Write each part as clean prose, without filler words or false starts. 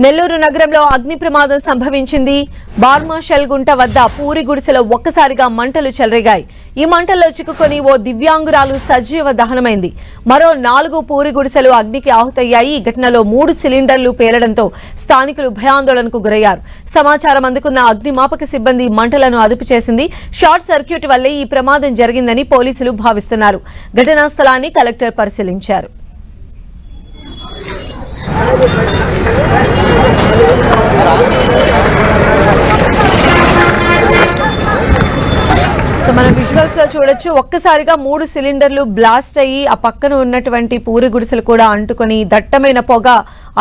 నెల్లూరు నగరంలో అగ్ని ప్రమాదం సంభవించింది. బార్మాషల్ గుంట వద్ద పూరి గుడిసెలో ఒక్కసారిగా మంటలు చెలరేగాయి. ఈ మంటల్లో చిక్కుకొని ఓ దివ్యాంగురాలు సజీవ దహనమైంది. మరో 4 పూరి గుడిసెలు అగ్నికి ఆహుతయ్యాయి. ఈ ఘటనలో 3 సిలిండర్లు పేలడంతో స్థానికులు భయాందోళనకు గురయ్యారు. సమాచారం అందుకున్న అగ్నిమాపక సిబ్బంది మంటలను అదుపు చేసింది. షార్ట్ సర్క్యూట్ వల్లే ఈ ప్రమాదం జరిగిందని పోలీసులు భావిస్తున్నారు. ఘటనా స్థలాన్ని కలెక్టర్ పరిశీలించారు. సో మనం విజువల్స్ లో చూడొచ్చు, ఒక్కసారిగా 3 సిలిండర్లు బ్లాస్ట్ అయ్యి ఆ పక్కన ఉన్నటువంటి పూరి గుడిసెలు కూడా అంటుకొని దట్టమైన పొగ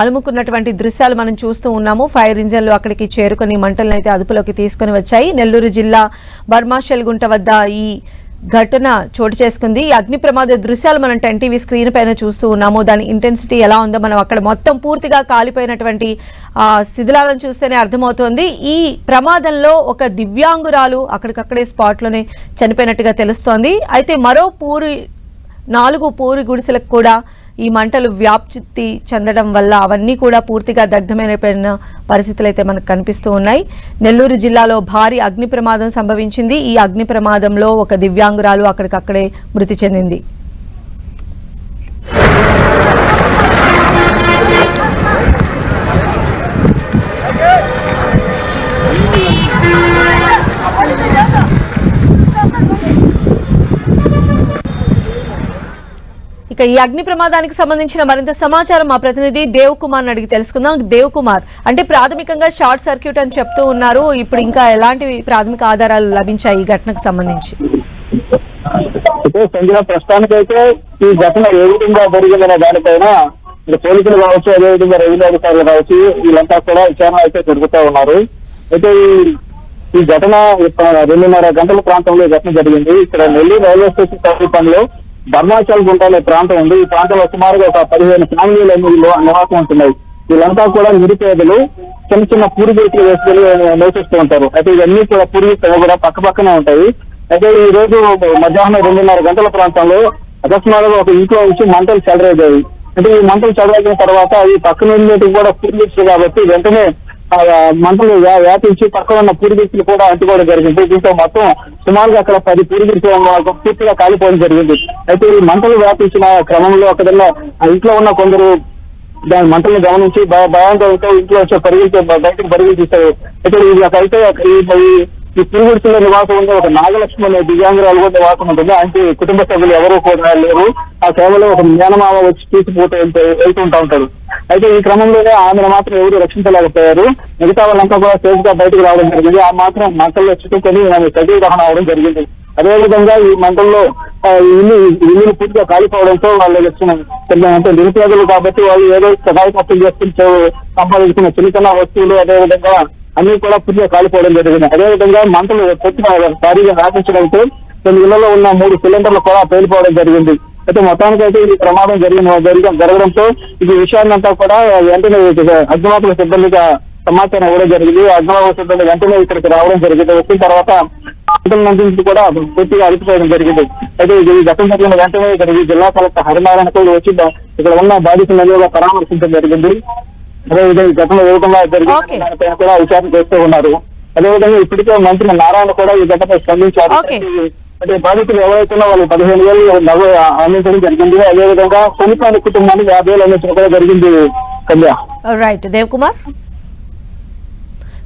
అలుముకున్నటువంటి దృశ్యాలు మనం చూస్తూ ఉన్నాము. ఫైర్ ఇంజన్లు అక్కడికి చేరుకొని మంటలను అయితే అదుపులోకి తీసుకుని వచ్చాయి. నెల్లూరు జిల్లా బర్మాషల్ గుంట వద్ద ఈ ఘటన చోటు చేసుకుంది. ఈ అగ్ని ప్రమాద దృశ్యాలు మనం 10 టీవీ స్క్రీన్ పైన చూస్తూ ఉన్నాము. దాని ఇంటెన్సిటీ ఎలా ఉందో మనం అక్కడ మొత్తం పూర్తిగా కాలిపోయినటువంటి శిథిలాలను చూస్తేనే అర్థమవుతోంది. ఈ ప్రమాదంలో ఒక దివ్యాంగురాలు అక్కడికక్కడే స్పాట్లోనే చనిపోయినట్టుగా తెలుస్తోంది. అయితే మరో 4 పూరి గుడిసెలకు కూడా ఈ మంటలు వ్యాప్తి చెందడం వల్ల అవన్నీ కూడా పూర్తిగా దగ్ధమైన పరిస్థితులు అయితే మనకు కనిపిస్తూ ఉన్నాయి. నెల్లూరు జిల్లాలో భారీ అగ్ని ప్రమాదం సంభవించింది. ఈ అగ్ని ప్రమాదంలో ఒక దివ్యాంగురాలు అక్కడికక్కడే మృతి చెందింది. ఇక ఈ అగ్ని ప్రమాదానికి సంబంధించిన మరింత సమాచారం మా ప్రతినిధి దేవ్ కుమార్ అడిగి తెలుసుకుందాం. దేవ్ కుమార్, అంటే ప్రాథమికంగా షార్ట్ సర్క్యూట్ అని చెప్తూ ఉన్నారు. ఇప్పుడు ఇంకా ఎలాంటి ప్రాథమిక ఆధారాలు లభించాయి ఈ ఘటనకు సంబంధించి? ప్రస్తుతానికైతే ఈ ఘటన ఏ విధంగా జరిగిందనే దానిపైన పోలీసులు కావచ్చు, అదేవిధంగా రెవెన్యూ అధికారులు కావచ్చు, వీళ్ళంతా కూడా విచారణ అయితే జరుగుతూ ఉన్నారు. అయితే ఈ ఘటన 2:30 గంటల ప్రాంతంలో ఈ ఘటన జరిగింది. ఇక్కడ నెల్లూరు రైల్వే స్టేషన్ సమీపంలో బర్మాచల్ గుంట అనే ప్రాంతం ఉంది. ఈ ప్రాంతంలో సుమారుగా ఒక 15 ఫ్యామిలీలు నివాసం ఉంటున్నాయి. వీళ్ళంతా కూడా నిరుపేదలు. చిన్న చిన్న పూరి గుడిసెలు వేసుకుని నివసిస్తూ ఉంటారు. అయితే ఇవన్నీ కూడా పూరి గుడిసెలు కూడా పక్క పక్కనే ఉంటాయి. అయితే ఈ రోజు మధ్యాహ్నం 2:30 గంటల ప్రాంతంలో అకస్మాత్తుగా ఒక ఇంట్లో వచ్చి మంటలు చెలరేగాయి. అంటే ఈ మంటలు చెలరేగిన తర్వాత ఈ పక్కన ఉండేటివి కూడా పూరి గుడిసెలు కాబట్టి వెంటనే మంటలు వ్యాపించి పక్కన ఉన్న పూరి గుడిసెలు కూడా అంటుకోవడం జరిగింది. దీంతో మొత్తం సుమారుగా అక్కడ 10 పూరి గుడిసెలు పూర్తిగా కాలిపోవడం జరిగింది. అయితే ఈ మంటలు వ్యాపించిన క్రమంలో అక్కడ ఇంట్లో ఉన్న కొందరు దాని మంటలను గమనించి భయాందోళనతో ఇంట్లో వచ్చే బయటకు పరుగులు తీస్తారు. అయితే ఈ పూరి గుడిసెల్లో నివాసం ఉండే ఒక నాగలక్ష్మి అనే దివ్యాంగురాలు కూడా నివాసం ఉంటుంది. అంటే కుటుంబ సభ్యులు ఎవరూ కూడా లేరు. ఆ సేవలో ఒక జ్ఞానమామ వచ్చి తీసుకుపోతూ వెళ్తుంటా ఉంటారు. అయితే ఈ క్రమంలోనే ఆమెను మాత్రం ఎవరు రక్షించలేకపోయారు. మిగతా వాళ్ళంతా కూడా సేఫ్ గా బయటకు రావడం జరిగింది. ఆ మాత్రం మంటల్లో చిక్కుకొని ఆమె సజీవ దహనం అవడం జరిగింది. అదేవిధంగా ఈ మంటల్లో ఇల్లు పూర్తిగా కాలిపోవడంతో వాళ్ళు అంటే నిరుపేదలు కాబట్టి వాళ్ళు ఏదో సహాయ ఖర్చులు చేసుకుని సంపాదించిన చిన్న చిన్న వస్తువులు అదేవిధంగా అన్ని కూడా పూర్తిగా కాలిపోవడం జరిగింది. అదేవిధంగా మంటలు పూర్తిగా భారీగా వ్యాపించడంతో కొన్ని ఇళ్లలో ఉన్న 3 సిలిండర్లు కూడా పేలిపోవడం జరిగింది. అయితే మొత్తానికి అయితే ఈ ప్రమాదం జరగడంతో ఈ విషయాన్ని అంతా కూడా వెంటనే అగ్నిమాపక సిబ్బందిగా సమాచారం ఇవ్వడం జరిగింది. అగ్నిమాపక సిబ్బంది వెంటనే ఇక్కడికి రావడం జరిగింది. వచ్చిన తర్వాత మంటల నుంచి కూడా పూర్తిగా అరిచిపోవడం జరిగింది. అయితే ఈ ఘటన జరిగిన వెంటనే ఇక్కడ జిల్లా కలెక్టర్ హరినారాయణ కూడా వచ్చి ఇక్కడ ఉన్న బాధితులను పరామర్శించడం జరిగింది. అదేవిధంగా ఈ ఘటన ఏ విధంగా జరిగింది దానిపైన కూడా విచారణ చేస్తూ ఉన్నారు. అదేవిధంగా ఇప్పటికే మంత్రి నారాయణ కూడా ఈ ఘటనపై స్పందించారు. అంటే బాధితులు ఎవరైతే వాళ్ళు 15,000 అందించడం జరిగింది. అదేవిధంగా చనిపోయిన కుటుంబానికి 50,000 అందించడం కూడా జరిగింది. కళ్యాణ్. రైట్ దేవ్ కుమార్.